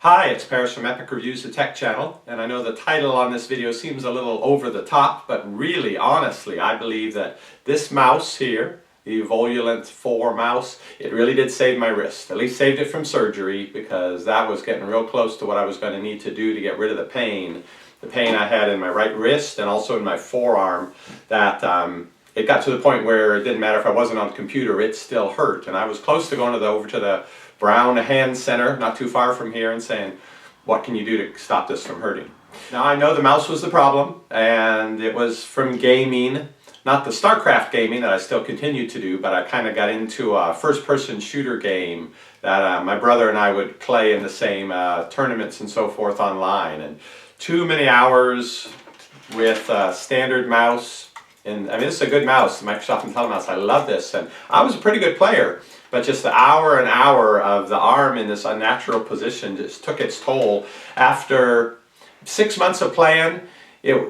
Hi, it's Paris from Epic Reviews, the tech channel, and I know the title on this video seems a little over the top, but really, honestly, I believe that this mouse here, the Evoluent mouse, it really did save my wrist. At least saved it from surgery, because that was getting real close to what I was going to need to do to get rid of the pain. The pain I had in my right wrist and also in my forearm, that it got to the point where it didn't matter if I wasn't on the computer, it still hurt. And I was close to going over to the Brown Hand Center, not too far from here, and saying, what can you do to stop this from hurting? Now I know the mouse was the problem, and it was from gaming, not the StarCraft gaming that I still continue to do, but I kind of got into a first-person shooter game that my brother and I would play in the same tournaments and so forth online. And too many hours with a standard mouse. And I mean, this is a good mouse, the Microsoft IntelliMouse. I love this, and I was a pretty good player. But just the hour and hour of the arm in this unnatural position just took its toll. After 6 months of playing,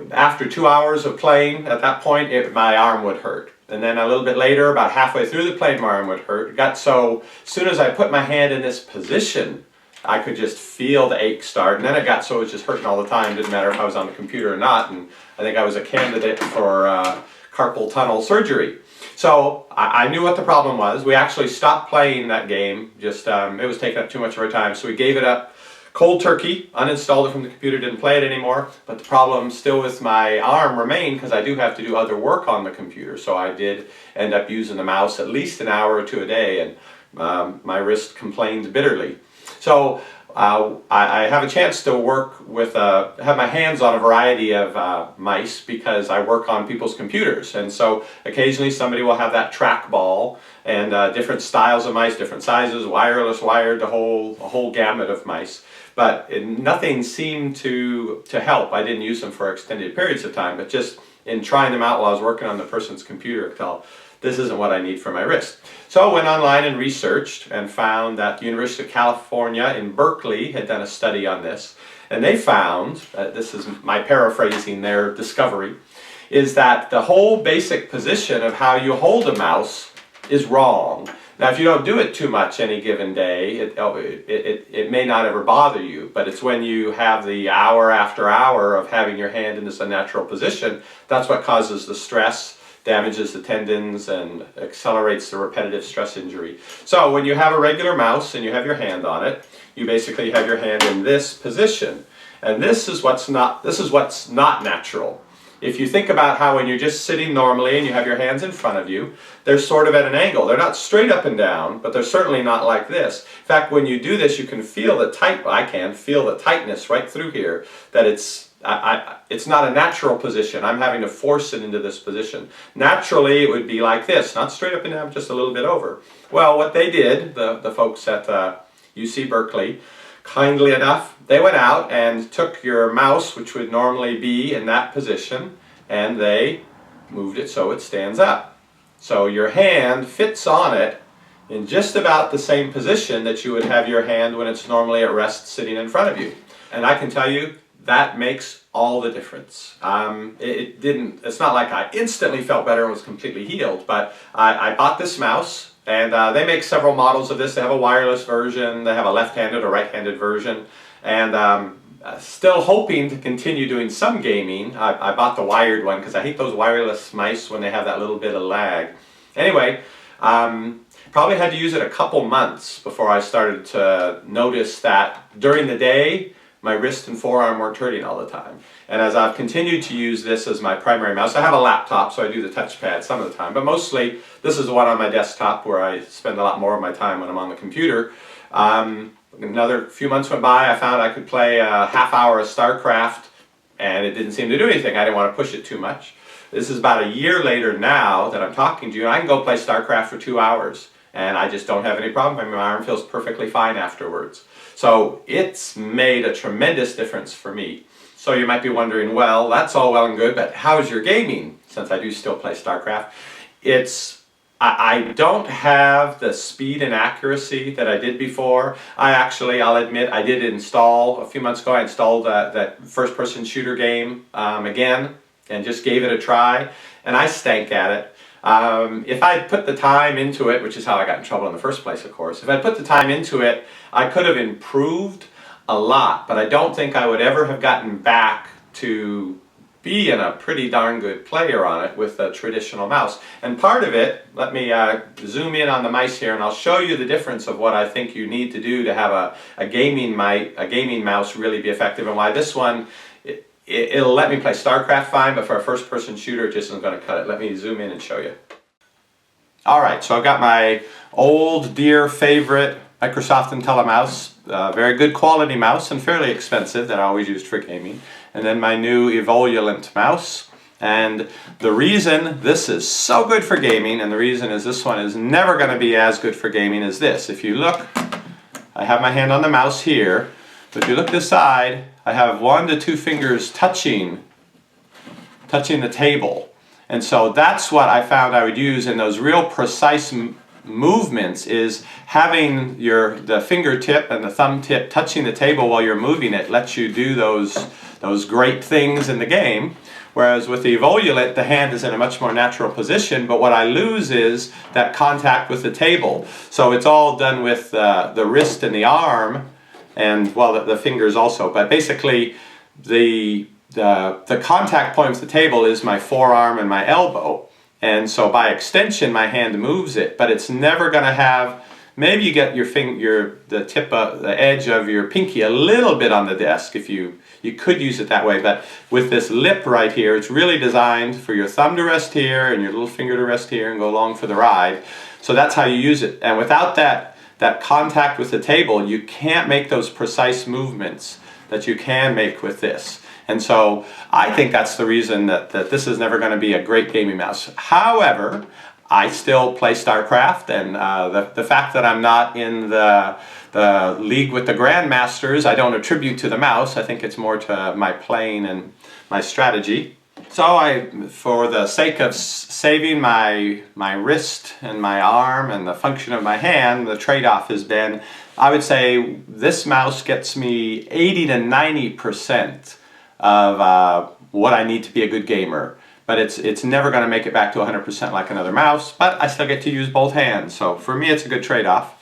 after 2 hours of playing, at that point, my arm would hurt. And then a little bit later, about halfway through the play, my arm would hurt. It got so, as soon as I put my hand in this position, I could just feel the ache start. And then it got so it was just hurting all the time. Didn't matter if I was on the computer or not. And I think I was a candidate for carpal tunnel surgery. So I knew what the problem was. We actually stopped playing that game. Just it was taking up too much of our time, so we gave it up cold turkey, uninstalled it from the computer, didn't play it anymore. But the problem still with my arm remained, because I do have to do other work on the computer. So I did end up using the mouse at least an hour or two a day, and my wrist complained bitterly. So I have a chance to work with, have my hands on a variety of mice, because I work on people's computers. And so occasionally somebody will have that trackball, and different styles of mice, different sizes, wireless, wired, a whole gamut of mice. But nothing seemed to help. I didn't use them for extended periods of time, but just in trying them out while I was working on the person's computer, I felt, this isn't what I need for my wrist. So I went online and researched and found that the University of California in Berkeley had done a study on this. And they found, this is my paraphrasing their discovery, is that the whole basic position of how you hold a mouse is wrong. Now, if you don't do it too much any given day, it may not ever bother you, but it's when you have the hour after hour of having your hand in this unnatural position, that's what causes the stress, damages the tendons, and accelerates the repetitive stress injury. So when you have a regular mouse and you have your hand on it, you basically have your hand in this position. And this is what's not natural. If you think about how when you're just sitting normally and you have your hands in front of you, they're sort of at an angle. They're not straight up and down, but they're certainly not like this. In fact, when you do this, you can feel the I can feel the tightness right through here, that it's not a natural position. I'm having to force it into this position. Naturally, it would be like this, not straight up and down, just a little bit over. Well, what they did, the folks at UC Berkeley, kindly enough, they went out and took your mouse, which would normally be in that position, and they moved it so it stands up. So your hand fits on it in just about the same position that you would have your hand when it's normally at rest sitting in front of you. And I can tell you, that makes all the difference. It's not like I instantly felt better and was completely healed, but I bought this mouse, and they make several models of this. They have a wireless version, they have a left-handed or right-handed version, and still hoping to continue doing some gaming. I bought the wired one because I hate those wireless mice when they have that little bit of lag. Anyway, probably had to use it a couple months before I started to notice that during the day, my wrist and forearm weren't hurting all the time. And as I've continued to use this as my primary mouse, I have a laptop, so I do the touchpad some of the time, but mostly this is the one on my desktop where I spend a lot more of my time when I'm on the computer. Another few months went by, I found I could play a half hour of StarCraft, and it didn't seem to do anything. I didn't want to push it too much. This is about a year later now that I'm talking to you, and I can go play StarCraft for 2 hours, and I just don't have any problem. I mean, my arm feels perfectly fine afterwards. So it's made a tremendous difference for me. So you might be wondering, well, that's all well and good, but how's your gaming? Since I do still play StarCraft, I don't have the speed and accuracy that I did before. I'll admit, I did install, a few months ago, I installed that first-person shooter game again, and just gave it a try, and I stank at it. If I'd put the time into it, which is how I got in trouble in the first place, of course, if I'd put the time into it, I could have improved. a lot, but I don't think I would ever have gotten back to being a pretty darn good player on it with a traditional mouse. And part of it, let me zoom in on the mice here and I'll show you the difference of what I think you need to do to have a gaming mouse really be effective, and why this one, it'll let me play StarCraft fine, but for a first-person shooter it just isn't going to cut it. Let me zoom in and show you. Alright, so I've got my old dear favorite Microsoft IntelliMouse, very good quality mouse and fairly expensive that I always used for gaming. And then my new Evoluent mouse. And the reason this is so good for gaming, and the reason is this one is never going to be as good for gaming as this. If you look, I have my hand on the mouse here, but if you look this side, I have 1 to 2 fingers touching the table. And so that's what I found I would use in those real precise movements, is having the fingertip and the thumb tip touching the table while you're moving it lets you do those great things in the game. Whereas with the Evoluent, the hand is in a much more natural position, but what I lose is that contact with the table. So it's all done with the wrist and the arm, and well, the fingers also, but basically the contact point with the table is my forearm and my elbow. And so by extension my hand moves it, but it's never going to have, maybe you get the tip of the edge of your pinky a little bit on the desk if you could use it that way, but with this lip right here, it's really designed for your thumb to rest here and your little finger to rest here and go along for the ride. So that's how you use it. And without that contact with the table, you can't make those precise movements that you can make with this. And so I think that's the reason that this is never going to be a great gaming mouse. However, I still play StarCraft, and the fact that I'm not in the league with the Grandmasters, I don't attribute to the mouse. I think it's more to my playing and my strategy. So for the sake of saving my wrist and my arm and the function of my hand, the trade-off has been, I would say this mouse gets me 80 to 90% of what I need to be a good gamer. But it's never going to make it back to 100% like another mouse, but I still get to use both hands. So for me it's a good trade-off.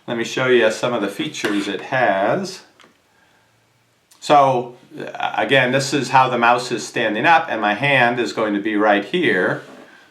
Let me show you some of the features it has. So again, this is how the mouse is standing up, and my hand is going to be right here.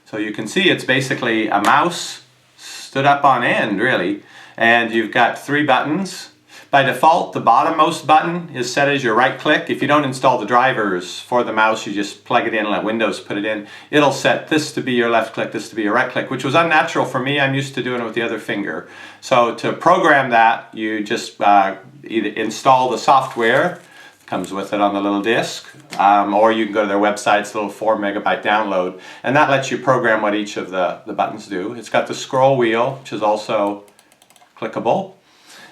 So you can see it's basically a mouse stood up on end, really. And you've got 3 buttons. By default, the bottommost button is set as your right click. If you don't install the drivers for the mouse, you just plug it in and let Windows put it in. It'll set this to be your left click, this to be your right click, which was unnatural for me. I'm used to doing it with the other finger. So to program that, you just either install the software, comes with it on the little disc, or you can go to their website. It's a little 4 megabyte download, and that lets you program what each of the buttons do. It's got the scroll wheel, which is also clickable.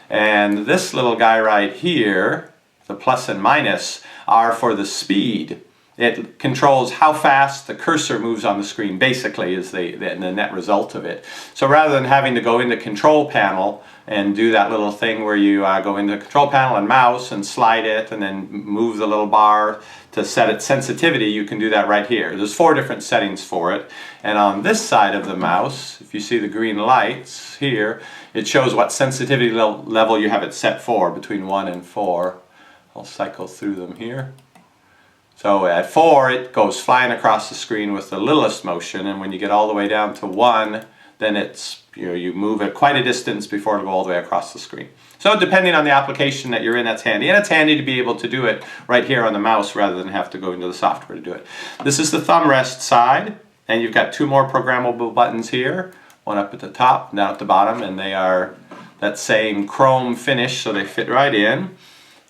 And this little guy right here, the plus and minus, are for the speed. It controls how fast the cursor moves on the screen, basically, is the net result of it. So rather than having to go into control panel and do that little thing where you go into control panel and mouse and slide it and then move the little bar to set its sensitivity, you can do that right here. There's 4 different settings for it. And on this side of the mouse, if you see the green lights here, it shows what sensitivity level you have it set for, between 1 and 4. I'll cycle through them here. So at 4, it goes flying across the screen with the littlest motion, and when you get all the way down to 1, then it's, you move it quite a distance before it'll go all the way across the screen. So depending on the application that you're in, that's handy. And it's handy to be able to do it right here on the mouse rather than have to go into the software to do it. This is the thumb rest side, and you've got 2 more programmable buttons here. One up at the top, and down at the bottom, and they are that same chrome finish, so they fit right in.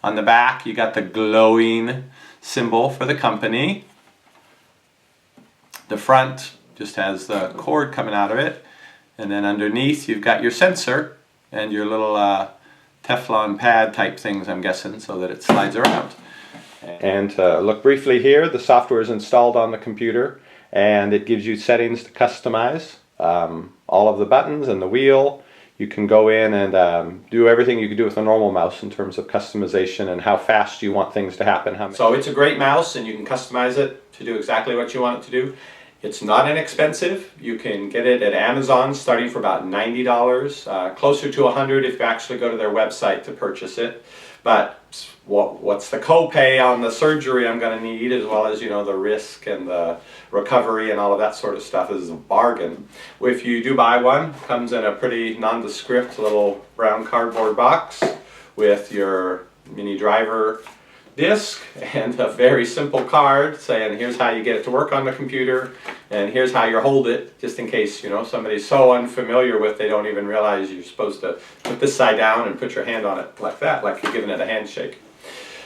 On the back, you got the glowing symbol for the company. The front just has the cord coming out of it, and then underneath you've got your sensor and your little Teflon pad type things, I'm guessing, so that it slides around. And to look briefly here, the software is installed on the computer, and it gives you settings to customize all of the buttons and the wheel. You can go in and do everything you could do with a normal mouse in terms of customization and how fast you want things to happen. So it's a great mouse, and you can customize it to do exactly what you want it to do. It's not inexpensive. You can get it at Amazon starting for about $90, closer to $100 if you actually go to their website to purchase it. but what's the copay on the surgery I'm going to need, as well as, you know, the risk and the recovery and all of that sort of stuff, is a bargain. If you do buy one, it comes in a pretty nondescript little brown cardboard box with your mini driver disc and a very simple card saying here's how you get it to work on the computer, and here's how you hold it, just in case, you know, somebody's so unfamiliar with, they don't even realize you're supposed to put this side down and put your hand on it like that, like you're giving it a handshake.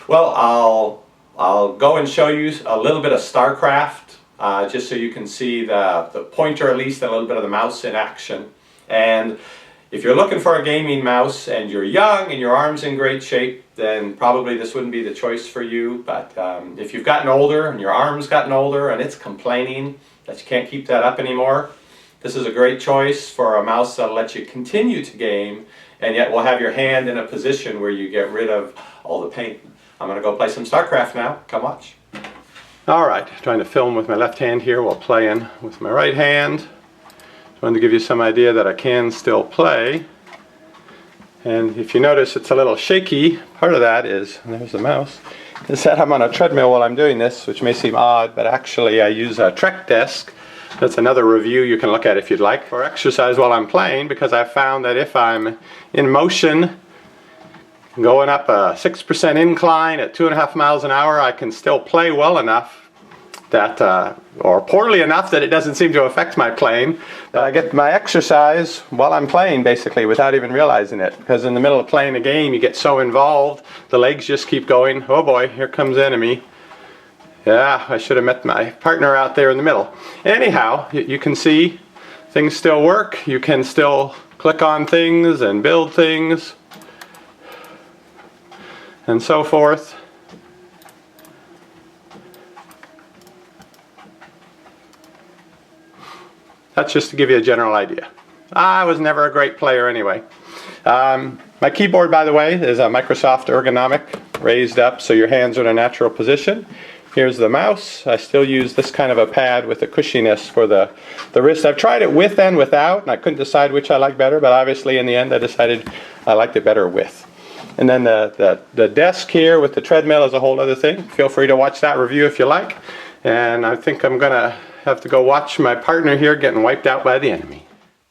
Well, I'll go and show you a little bit of StarCraft, just so you can see the pointer, at least a little bit of the mouse in action. And if you're looking for a gaming mouse and you're young and your arm's in great shape, then probably this wouldn't be the choice for you. But if you've gotten older and your arm's gotten older and it's complaining that you can't keep that up anymore, this is a great choice for a mouse that'll let you continue to game, and yet will have your hand in a position where you get rid of all the pain. I'm going to go play some StarCraft now. Come watch. Alright, trying to film with my left hand here while playing with my right hand. Wanted to give you some idea that I can still play. And if you notice it's a little shaky, part of that is, and there's the mouse, is that I'm on a treadmill while I'm doing this, which may seem odd, but actually I use a Trek desk. That's another review you can look at if you'd like, for exercise while I'm playing, because I've found that if I'm in motion, going up a 6% incline at 2.5 miles an hour, I can still play well enough that, or poorly enough that it doesn't seem to affect my playing, that I get my exercise while I'm playing, basically, without even realizing it. Because in the middle of playing a game, you get so involved, the legs just keep going. Oh boy, here comes enemy. Yeah, I should have met my partner out there in the middle. Anyhow, you can see things still work. You can still click on things and build things and so forth. That's just to give you a general idea. I was never a great player anyway. My keyboard, by the way, is a Microsoft ergonomic, raised up so your hands are in a natural position. Here's the mouse. I still use this kind of a pad with a cushiness for the wrist. I've tried it with and without, and I couldn't decide which I liked better, but obviously in the end I decided I liked it better with. And then the desk here with the treadmill is a whole other thing. Feel free to watch that review if you like. And I think I'm going to have to go watch my partner here getting wiped out by the enemy.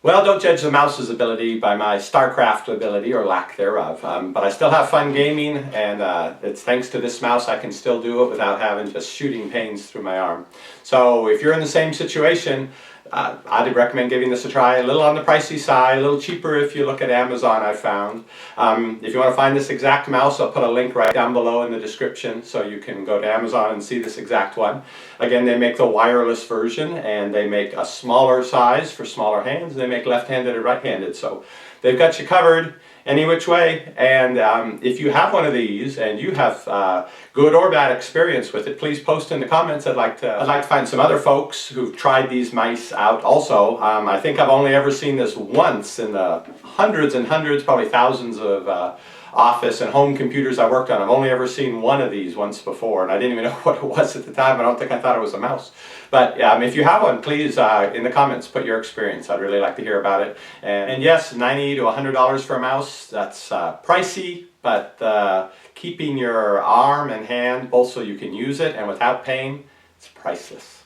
Well, don't judge the mouse's ability by my StarCraft ability or lack thereof. But I still have fun gaming, and it's thanks to this mouse I can still do it without having just shooting pains through my arm. So if you're in the same situation, I'd recommend giving this a try. A little on the pricey side, a little cheaper if you look at Amazon, I found. If you want to find this exact mouse, I'll put a link right down below in the description so you can go to Amazon and see this exact one. Again, they make the wireless version, and they make a smaller size for smaller hands, and they make left-handed and right-handed, so they've got you covered any which way. And if you have one of these and you have good or bad experience with it, please post in the comments. I'd like to find some other folks who've tried these mice out also. I think I've only ever seen this once in the hundreds and hundreds, probably thousands of office and home computers I worked on. I've only ever seen one of these once before, and I didn't even know what it was at the time. I don't think I thought it was a mouse. But if you have one, please in the comments put your experience. I'd really like to hear about it. And yes, $90 to $100 for a mouse, that's pricey, but keeping your arm and hand both so you can use it and without pain, it's priceless.